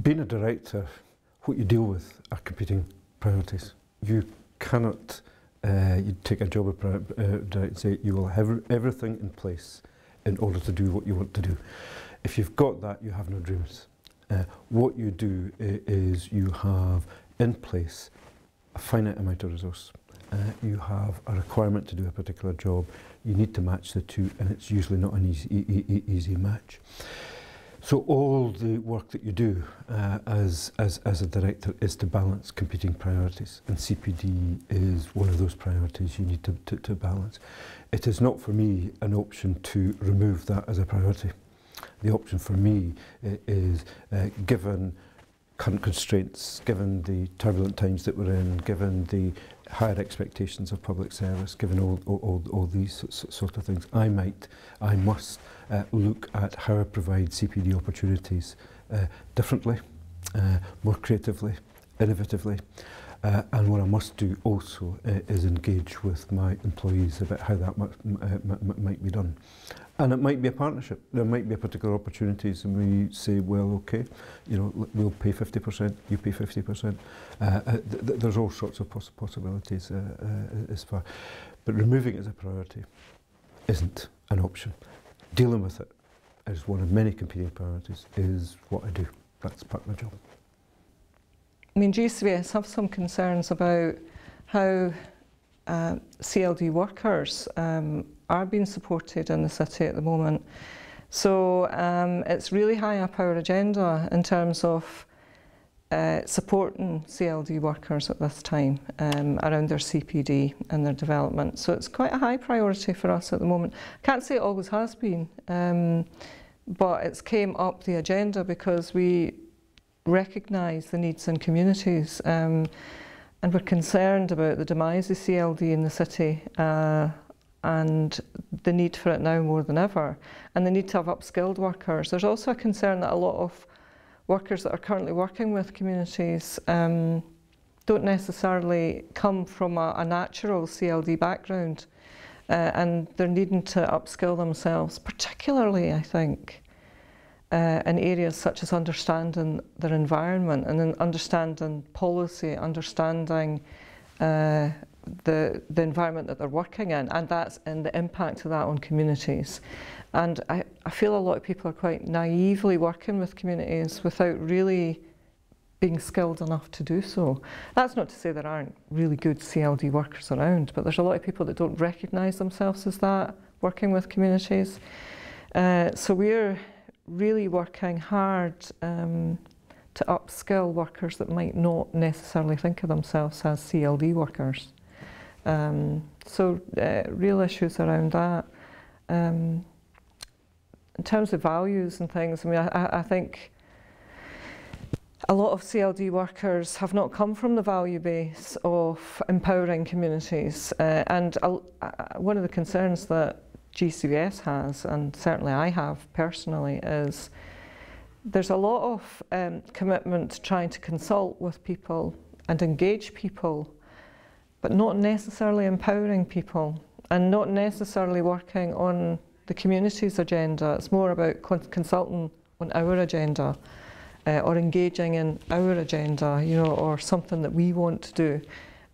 Being a director, what you deal with are competing priorities. You cannot you take a job of director and say you will have everything in place in order to do what you want to do. If you've got that, you have no dreams. What you do is you have in place a finite amount of resource. You have a requirement to do a particular job. You need to match the two, and it's usually not an easy match. So all the work that you do as a director is to balance competing priorities, and CPD is one of those priorities you need to balance. It is not for me an option to remove that as a priority. The option for me is, given current constraints, given the turbulent times that we're in, given the higher expectations of public service, given all these sort of things, I must look at how I provide CPD opportunities differently, more creatively, innovatively, and what I must do also is engage with my employees about how that might be done. And it might be a partnership. There might be particular opportunities and we say, well, okay, you know, we'll pay 50%, you pay 50%. There's all sorts of possibilities as far. But removing it as a priority isn't an option. Dealing with it as one of many competing priorities is what I do. That's part of my job. I mean, GCVS have some concerns about how CLD workers are being supported in the city at the moment. So it's really high up our agenda in terms of supporting CLD workers at this time around their CPD and their development. So it's quite a high priority for us at the moment. I can't say it always has been, but it's came up the agenda because we recognise the needs in communities and we're concerned about the demise of CLD in the city and the need for it now more than ever, and the need to have upskilled workers. There's also a concern that a lot of workers that are currently working with communities don't necessarily come from a natural CLD background and they're needing to upskill themselves, particularly I think in areas such as understanding their environment and then understanding policy, understanding the environment that they're working in, and the impact of that on communities. And I feel a lot of people are quite naively working with communities without really being skilled enough to do so. That's not to say there aren't really good CLD workers around, but there's a lot of people that don't recognise themselves as that, working with communities. So we're really working hard to upskill workers that might not necessarily think of themselves as CLD workers. So real issues around that. In terms of values and things, I mean, I think a lot of CLD workers have not come from the value base of empowering communities. And one of the concerns that GCVS has, and certainly I have personally, is there's a lot of commitment to trying to consult with people and engage people, but not necessarily empowering people and not necessarily working on the community's agenda. It's more about consulting on our agenda or engaging in our agenda, you know, or something that we want to do,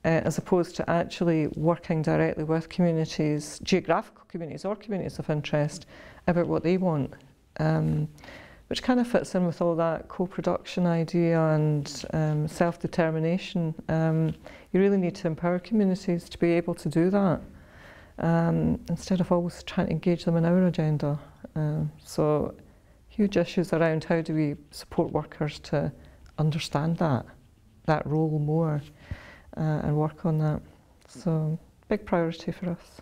as opposed to actually working directly with communities, geographical communities or communities of interest, about what they want. Which kind of fits in with all that co-production idea and self-determination. You really need to empower communities to be able to do that, instead of always trying to engage them in our agenda. So huge issues around how do we support workers to understand that role more and work on that. So big priority for us.